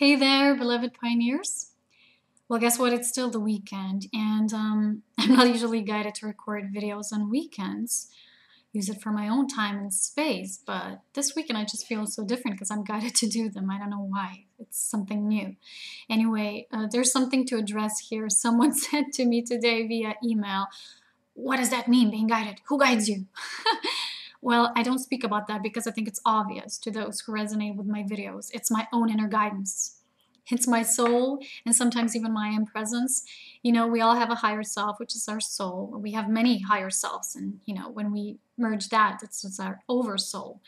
Hey there, beloved pioneers. Well, guess what? It's still the weekend, and I'm not usually guided to record videos on weekends. Use it for my own time and space, but this weekend I just feel so different because I'm guided to do them. I don't know why. It's something new. Anyway, there's something to address here. Someone said to me today via email, "What does that mean, being guided? Who guides you?" Well, I don't speak about that because I think it's obvious to those who resonate with my videos. It's my own inner guidance. It's my soul and sometimes even my own presence. You know, we all have a higher self, which is our soul. We have many higher selves. And, you know, when we merge that, it's our oversoul.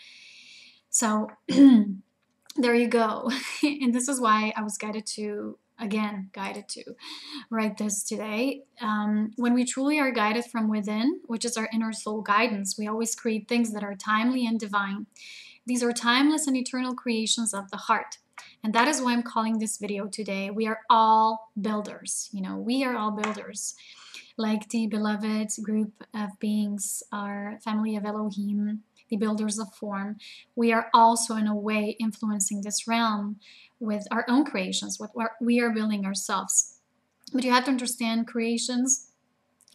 So there you go. And this is why I was guided to write this today. When we truly are guided from within, which is our inner soul guidance, we always create things that are timely and divine. These are timeless and eternal creations of the heart. And that is why I'm calling this video today, We Are All Builders. You know, we are all builders. Like the beloved group of beings, our family of Elohim, the builders of form, we are also in a way influencing this realm with our own creations, with what we are building ourselves. But you have to understand, creations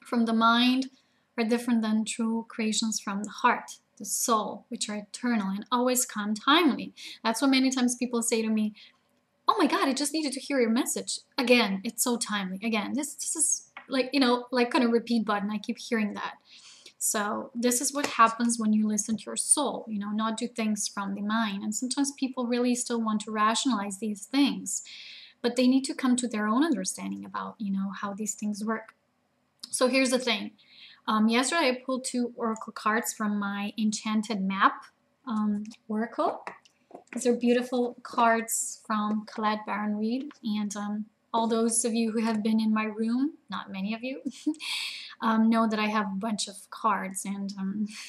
from the mind are different than true creations from the heart, the soul, which are eternal and always come timely. That's what many times people say to me, "Oh my God, I just needed to hear your message." Again, it's so timely. Again, this is like, you know, like kind of repeat button. I keep hearing that. So this is what happens when you listen to your soul, you know, not do things from the mind. And sometimes people really still want to rationalize these things, but they need to come to their own understanding about, you know, how these things work. So here's the thing. Yesterday I pulled 2 oracle cards from my Enchanted Map oracle. These are beautiful cards from Colette Baron Reed, and all those of you who have been in my room, not many of you, know that I have a bunch of cards, and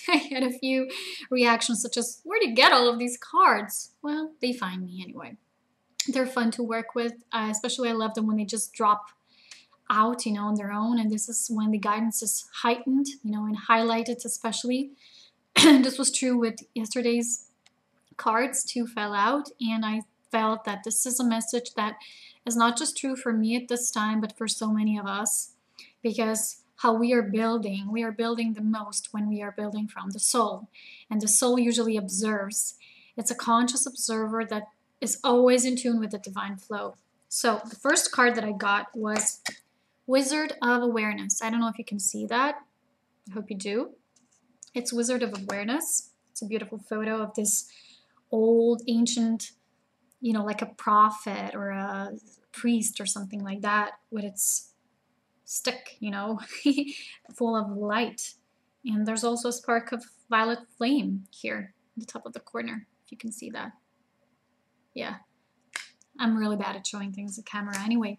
I had a few reactions such as, "Where do you get all of these cards?" Well, they find me anyway. They're fun to work with, especially I love them when they just drop out, you know, on their own, and this is when the guidance is heightened, you know, and highlighted especially. This was true with yesterday's cards. 2 fell out, and I felt that this is a message that is not just true for me at this time, but for so many of us, because how we are building the most when we are building from the soul, and the soul usually observes. It's a conscious observer that is always in tune with the divine flow. So the first card that I got was Wizard of Awareness. I don't know if you can see that. I hope you do. It's Wizard of Awareness. It's a beautiful photo of this old, ancient, you know, like a prophet or a priest or something like that, with its stick, you know, full of light. And there's also a spark of violet flame here at the top of the corner, if you can see that. Yeah, I'm really bad at showing things on camera. Anyway,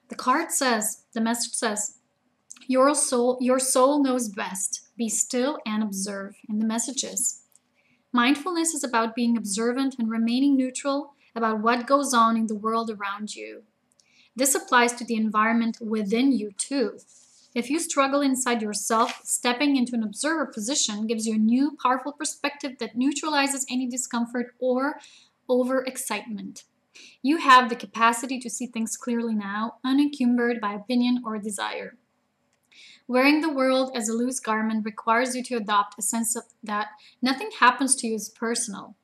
the card says, the message says, your soul knows best. Be still and observe. And the message is, mindfulness is about being observant and remaining neutral about what goes on in the world around you. This applies to the environment within you too. If you struggle inside yourself, stepping into an observer position gives you a new, powerful perspective that neutralizes any discomfort or overexcitement. You have the capacity to see things clearly now, unencumbered by opinion or desire. Wearing the world as a loose garment requires you to adopt a sense of that nothing happens to you as personal.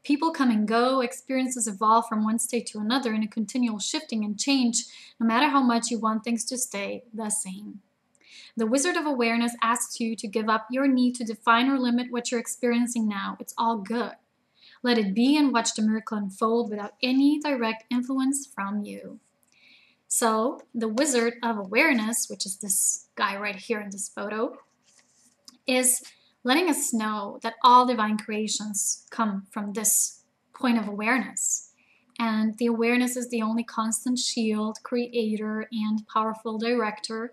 People come and go, experiences evolve from one state to another in a continual shifting and change, no matter how much you want things to stay the same. The Wizard of Awareness asks you to give up your need to define or limit what you're experiencing now. It's all good. Let it be and watch the miracle unfold without any direct influence from you. So the Wizard of Awareness, which is this guy right here in this photo, is letting us know that all divine creations come from this point of awareness. And the awareness is the only constant shield, creator, and powerful director.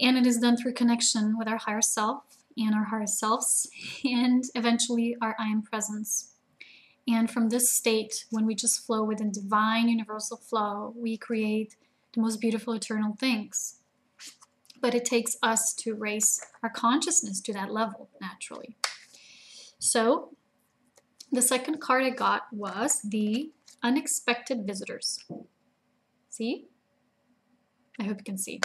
And it is done through connection with our higher self and our higher selves, and eventually our I Am Presence. And from this state, when we just flow within divine universal flow, we create the most beautiful eternal things. But it takes us to raise our consciousness to that level naturally. So the second card I got was the unexpected visitors. See? I hope you can see.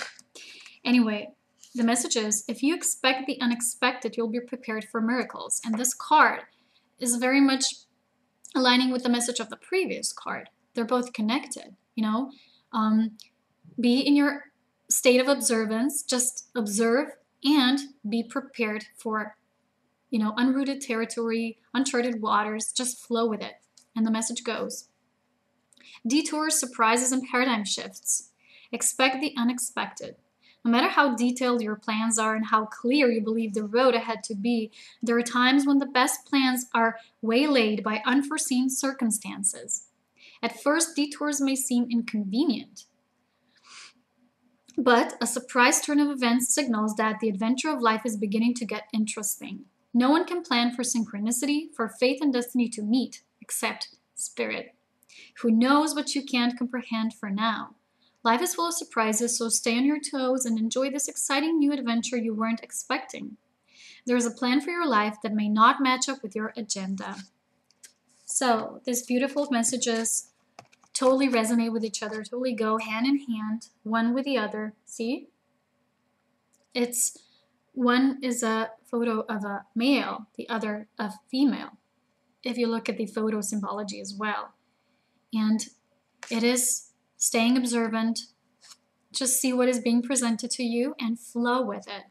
Anyway, the message is, if you expect the unexpected, you'll be prepared for miracles. And this card is very much aligning with the message of the previous card. They're both connected, you know. Be in your state of observance, just observe and be prepared for, you know, unrooted territory, uncharted waters, just flow with it. And the message goes, detours, surprises, and paradigm shifts. Expect the unexpected. No matter how detailed your plans are and how clear you believe the road ahead to be, there are times when the best plans are waylaid by unforeseen circumstances. At first, detours may seem inconvenient, but a surprise turn of events signals that the adventure of life is beginning to get interesting. No one can plan for synchronicity, for fate and destiny to meet, except Spirit, who knows what you can't comprehend for now. Life is full of surprises, so stay on your toes and enjoy this exciting new adventure you weren't expecting. There is a plan for your life that may not match up with your agenda. So, these beautiful messages totally resonate with each other, totally go hand in hand, one with the other. See? It's one is a photo of a male, the other a female, if you look at the photo symbology as well. And it is staying observant, just see what is being presented to you and flow with it.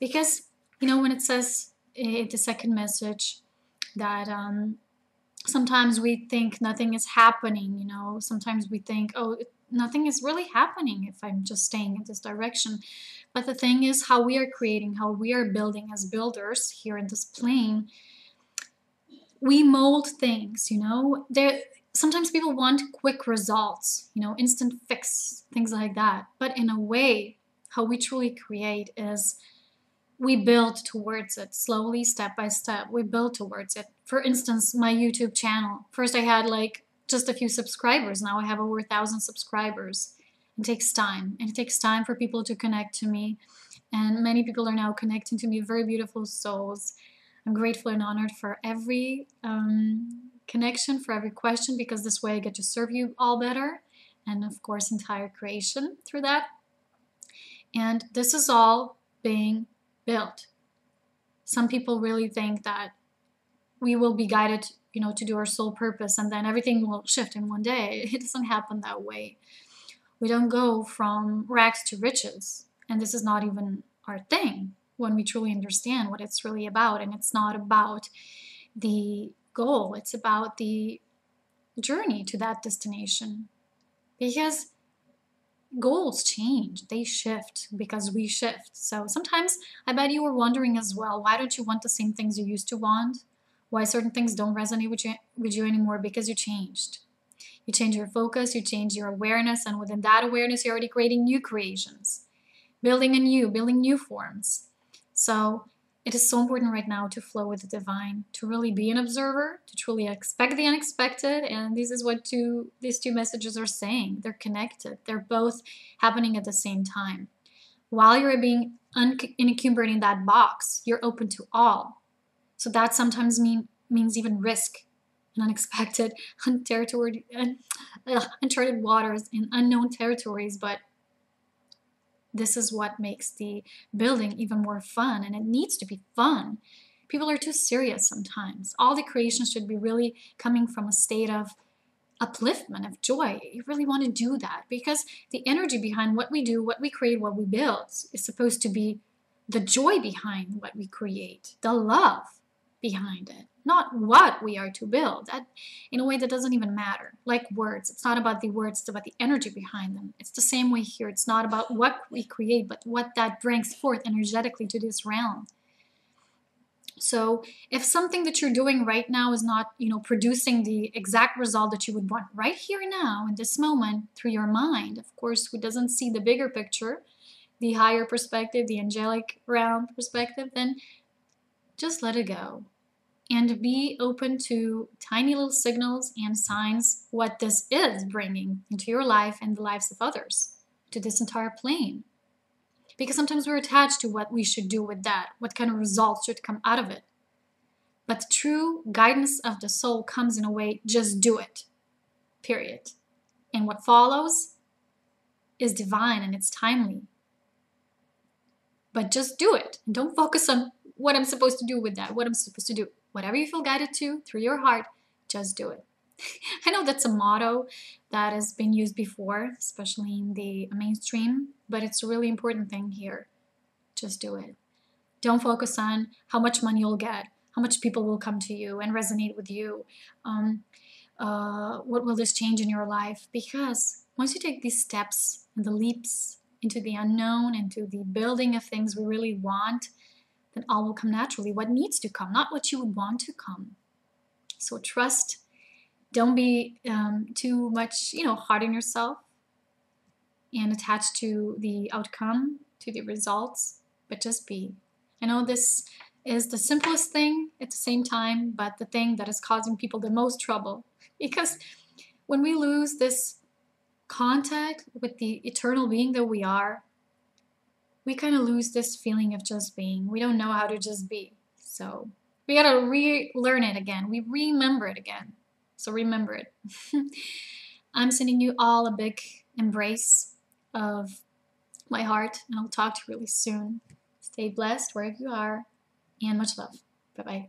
Because, you know, when it says in the second message that sometimes we think nothing is happening, you know, sometimes we think, oh, nothing is really happening if I'm just staying in this direction. But the thing is, how we are creating, how we are building as builders here in this plane, we mold things, you know. Sometimes people want quick results, you know, instant fix, things like that. But in a way, how we truly create is we build towards it slowly, step by step. We build towards it. For instance, my YouTube channel. First I had like just a few subscribers. Now I have over 1,000 subscribers. It takes time. And it takes time for people to connect to me. And many people are now connecting to me, very beautiful souls. I'm grateful and honored for every connection, for every question, because this way I get to serve you all better, and of course entire creation through that. And this is all being built. Some people really think that we will be guided, you know, to do our soul purpose and then everything will shift in one day. It doesn't happen that way. We don't go from rags to riches, and this is not even our thing when we truly understand what it's really about. And it's not about the goal, it's about the journey to that destination, because goals change, they shift because we shift. So sometimes I bet you were wondering as well, why don't you want the same things you used to want? Why certain things don't resonate with you anymore? Because you changed. You change your focus, you change your awareness, and within that awareness you're already creating new creations, building new forms. So it is so important right now to flow with the divine, to really be an observer, to truly expect the unexpected. And this is what these two messages are saying. They're connected. They're both happening at the same time. While you're being incumbent in that box, you're open to all. So that sometimes means even risk and unexpected uncharted waters in unknown territories. But this is what makes the building even more fun, and it needs to be fun. People are too serious sometimes. All the creation should be really coming from a state of upliftment, of joy. You really want to do that, because the energy behind what we do, what we create, what we build is supposed to be the joy behind what we create, the love behind it, not what we are to build. That, in a way, that doesn't even matter. Like words, it's not about the words, it's about the energy behind them. It's the same way here. It's not about what we create, but what that brings forth energetically to this realm. So if something that you're doing right now is not, producing the exact result that you would want right here and now in this moment through your mind, of course, who doesn't see the bigger picture, the higher perspective, the angelic realm perspective, then just let it go. And be open to tiny little signals and signs what this is bringing into your life and the lives of others, to this entire plane. Because sometimes we're attached to what we should do with that, what kind of results should come out of it. But the true guidance of the soul comes in a way, just do it. period. And what follows is divine and it's timely. But just do it. And don't focus on what I'm supposed to do with that, what I'm supposed to do. Whatever you feel guided to through your heart, just do it. I know that's a motto that has been used before, especially in the mainstream, but it's a really important thing here. Just do it. Don't focus on how much money you'll get, how much people will come to you and resonate with you. What will this change in your life? Because once you take these steps and the leaps into the unknown, into the building of things we really want, then all will come naturally. What needs to come, not what you would want to come. So trust. Don't be too much, hard on yourself and attached to the outcome, to the results, but just be. I know this is the simplest thing at the same time, but the thing that is causing people the most trouble. Because when we lose this contact with the eternal being that we are, we kind of lose this feeling of just being. We don't know how to just be. So we got to relearn it again. We remember it again. So remember it. I'm sending you all a big embrace of my heart, and I'll talk to you really soon. Stay blessed wherever you are, and much love. Bye-bye.